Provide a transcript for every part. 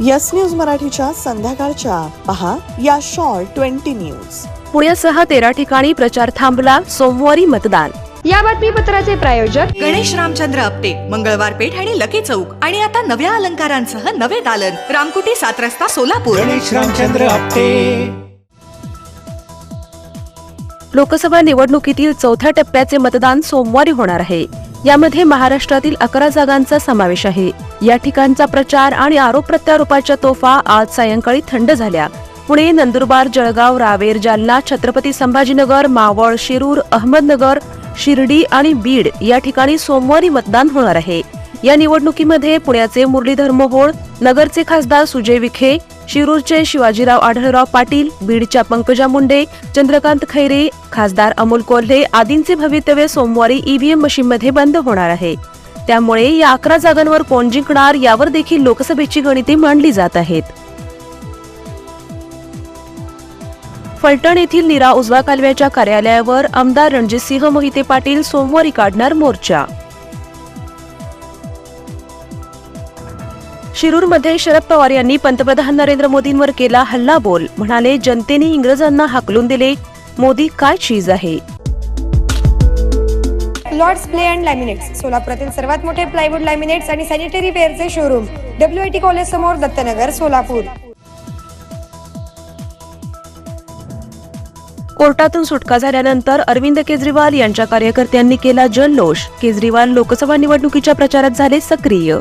Yes news मराठीच्या संध्याकाळच्या पहा या शॉर्ट 20 न्यूज. पुण्यासह 13 ठिकाणी प्रचार थांबला, सोमवारी मतदान. या बातमीपत्राचे प्रायोजक गणेश रामचंद्र आपटे, मंगळवार पेठ आणि लकी चौक. आणि आता नव्या अलंकारांसह नवे दालन, रामकुटी 7 रस्ता सोलापूर. गणेश रामचंद्र आपटे. लोकसभा निवडणुकीतील 4थ्या टप्प्याचे मतदान सोमवारी होणार आहे. यामध्ये महाराष्ट्रातील 11 जागांचा समावेश आहे. या ठिकाणचा प्रचार आणि आरोप प्रत्यारोपाच्या तोफा आज सायंकाळी थंड झाल्या. पुणे, नंदुरबार, जळगाव, रावेर, जालना, छत्रपती संभाजीनगर, मावळ, शिरूर, अहमदनगर, शिर्डी आणि बीड या ठिकाणी सोमवारी मतदान होणार आहे. या निवडणुकीमध्ये पुण्याचे मुरलीधर मोहोळ, नगरचे खासदार सुजय विखे, शिरूरचे शिवाजीराव आढळराव पाटील, बीडच्या पंकजा मुंडे, चंद्रकांत खैरे, खासदार अमोल कोल्हे आदींचे भवितव्य सोमवारी ईव्हीएम मशीनमध्ये बंद होणार आहे. त्यामुळे या 11 जागांवर कोण जिंकणार यावर देखील लोकसभेची गणिते मांडली जात आहेत. फलटण येथील नीरा उजवा कालव्याच्या कार्यालयावर आमदार रणजितसिंह मोहिते पाटील सोमवारी काढणार मोर्चा. शिरूरमध्ये शरद पवार यांनी पंतप्रधान नरेंद्र मोदींवर केला हल्लाबोल. म्हणाले, जनतेने इंग्रजांना हाकलून दिले, मोदी काय चीज आहे. लॉर्ड्स प्ले अँड लॅमिनेट्स, सोलापुरातील सर्वात मोठे प्लायवूड लॅमिनेट्स आणि सॅनिटरी वेअरचे शोरूम, WIT कॉलेज समोर, दत्तनगर, सोलापूर. कोर्टातून सुटका झाल्यानंतर अरविंद केजरीवाल यांच्या कार्यकर्त्यांनी केला जल्लोष. केजरीवाल लोकसभा निवडणुकीच्या प्रचारात झाले सक्रिय.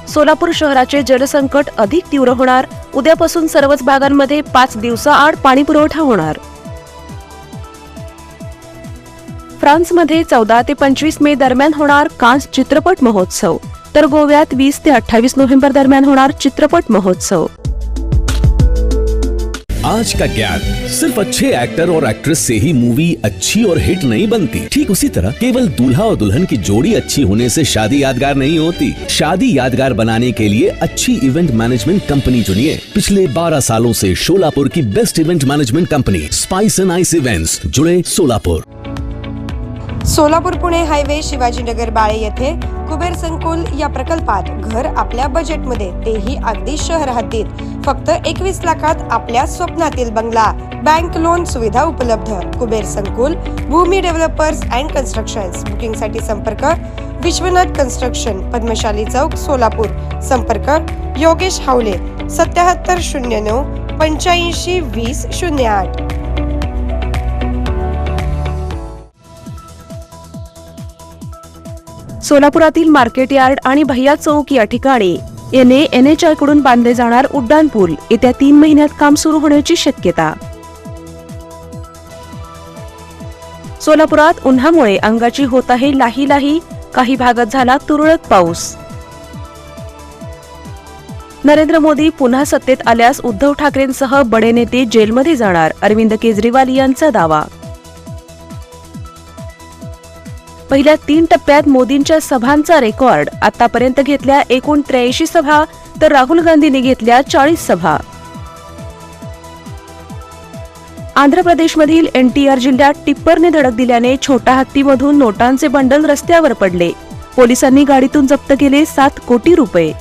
सोलापूर शहराचे जलसंकट अधिक तीव्र होणार. उद्यापासून सर्वच भागांमध्ये 5 दिवसाआड पाणी पुरवठा होणार. फ्रान्समध्ये 14 ते 25 मे दरम्यान होणार कान्स चित्रपट महोत्सव, तर गोव्यात 20 ते 28 नोव्हेंबर दरम्यान होणार चित्रपट महोत्सव. आज का ज्ञान, सिर्फ अच्छे एक्टर और एक्ट्रेस से ही मूवी अच्छी और हिट नहीं बनती. ठीक उसी तरह केवल दूल्हा और दुल्हन की जोड़ी अच्छी होने से शादी यादगार नहीं होती. शादी यादगार बनाने के लिए अच्छी इवेंट मैनेजमेंट कंपनी चुनिए. पिछले 12 सालों से सोलापुर की best event management company spice end ice events, जुड़े सोलापुर. सोलापूर पुणे हायवे शिवाजीनगर बाळे येथे कुबेर संकुल या प्रकल्पात घर आपल्या बजेटमध्ये, तेही अगदी शहर हद्दीत. फक्त 21 लाखात आपल्या स्वप्नातील बंगला. बँक लोन सुविधा उपलब्ध. कुबेर संकुल, भूमी डेव्हलपर्स अँड कन्स्ट्रक्शन्स. बुकिंगसाठी संपर्क विश्वनाथ कन्स्ट्रक्शन, पद्मशाली चौक, सोलापूर. संपर्क योगेश हावले, 7709 85 20 08. सोलापुरातील मार्केट यार्ड आणि भैया चौक या ठिकाणी NHI कडून बांधले जाणार उड्डाण पूल. येत्या 3 महिन्यात काम सुरू होण्याची शक्यता. सोलापुरात उन्हामुळे अंगाची होत आहे लाही लाही. काही भागात झाला तुरळक पाऊस. नरेंद्र मोदी पुन्हा सत्तेत आल्यास उद्धव ठाकरेंसह बडे नेते जेलमध्ये जाणार, अरविंद केजरीवाल यांचा दावा. पहिल्या 3 टप्प्यात मोदींच्या सभांचा रेकॉर्ड. आतापर्यंत घेतल्या एकूण 83 सभा, तर राहुल गांधींनी घेतल्या 40 सभा. आंध्र प्रदेशमधील NTR जिल्ह्यात टिप्परने धडक दिल्याने छोटा हत्तीमधून नोटांचे बंडल रस्त्यावर पडले. पोलिसांनी गाडीतून जप्त केले 7 कोटी रुपये.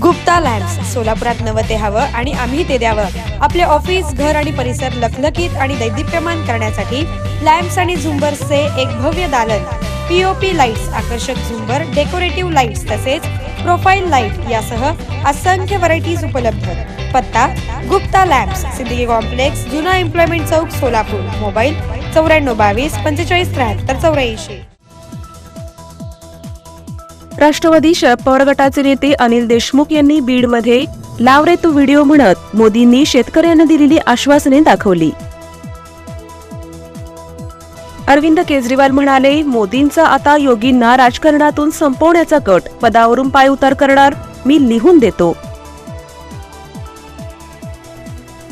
गुप्ता लॅम्प्स, सोलापुरात नवं ते हवं आणि आम्ही ते द्यावं. आपले ऑफिस, घर आणि परिसर लखलखीत आणि दैदिप्यमान करण्यासाठी लॅम्प्स आणि झुंबर्सचे एक भव्य दालन. POP लाईट्स, आकर्षक झुंबर, डेकोरेटिव्ह लाईट्स तसेच प्रोफाईल लाईट यासह असंख्य व्हरायटीज उपलब्ध. पत्ता गुप्ता लॅम्प्स, सिद्दीकी कॉम्प्लेक्स, जुना एम्प्लॉयमेंट चौक, सोलापूर. मोबाईल 9422 45 73 84. राष्ट्रवादी शरद पवार गटाचे नेते अनिल देशमुख यांनी बीडमध्ये लाव रे तू व्हिडिओ म्हणत मोदींनी शेतकऱ्यांना दिलेली आश्वासने दाखवली. अरविंद केजरीवाल म्हणाले, मोदींचा आता योगींना राजकारणातून संपवण्याचा कट. पदावरून पाय उतार करणार, मी लिहून देतो.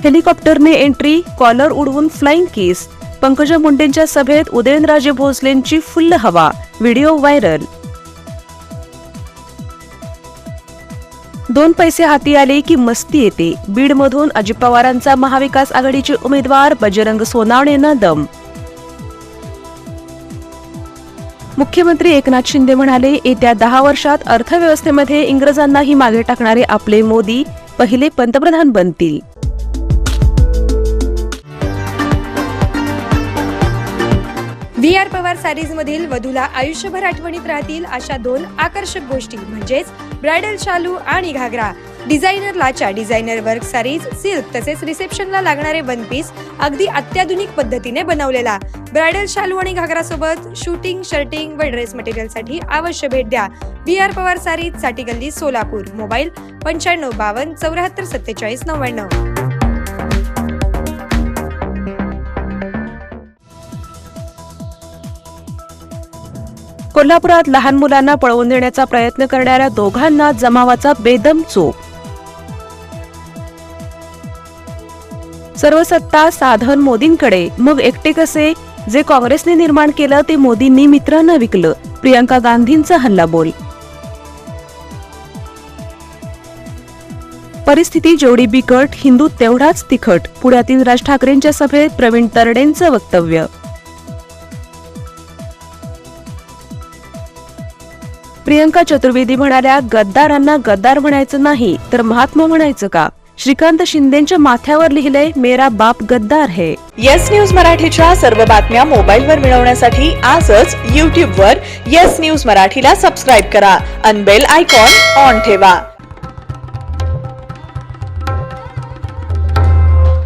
हेलिकॉप्टरने एंट्री, कॉलर उडवून फ्लाइंग किस. पंकजा मुंडेंच्या सभेत उदयनराजे भोसलेंची फुल्ल हवा. Video viral. 2 पैसे हाती आले की मस्ती येते. बीडमधून अजित पवारांचा महाविकास आघाडीचे उमेदवार बजरंग सोनावणेंना दम. मुख्यमंत्री एकनाथ शिंदे म्हणाले, येत्या 10 वर्षात अर्थव्यवस्थेमध्ये इंग्रजांनाही मागे टाकणारे आपले मोदी पहिले पंतप्रधान बनतील. VR पवार सारीज मधील वधूला आयुष्यभर आठवणीत राहतील अशा 2 आकर्षक गोष्टी म्हणजेच ब्रायडल शालू आणि ghagra. Designer lacha, designer work saris, silk तसेच रिसेप्शनला लागणारे वन पीस अगदी अत्याधुनिक पद्धतीने बनवलेला. ब्रायडल शालू आणि घागरा सोबत शूटिंग, शर्टिंग व ड्रेस मटेरियल साठी अवश्य भेट द्या. VR पवार सारीज, साठी गल्ली, सोलापूर. मोबाईल 9552 74 47 99. कोल्हापुरात लहान मुलांना पळवून देण्याचा प्रयत्न करणाऱ्या दोघांना जमावाचा बेदम चोप. सर्व सत्ता साधन मोदींकडे, मग एकटे कसे? जे काँग्रेसने निर्माण केलं ते मोदींनी मित्रांना विकलं. प्रियंका गांधींचा हल्लाबोल. परिस्थिती जेवढी बिकट, हिंदू तेवढाच तिखट. पुण्यातील राज ठाकरेंच्या सभेत प्रवीण तरडेंचं वक्तव्य. प्रियंका चतुर्वेदी म्हणाल्या, गद्दारांना गद्दार म्हणायचं नाही तर महात्मा म्हणायचं का? श्रीकांत शिंदेच्या माथ्यावर लिहिलंय, मेरा बाप गद्दार है. येस न्यूज मराठीच्या सर्व बातम्या मोबाईलवर मिळवण्यासाठी आजच YouTube वर येस न्यूज मराठीला सबस्क्राईब करा आणि बेल आयकॉन ऑन ठेवा.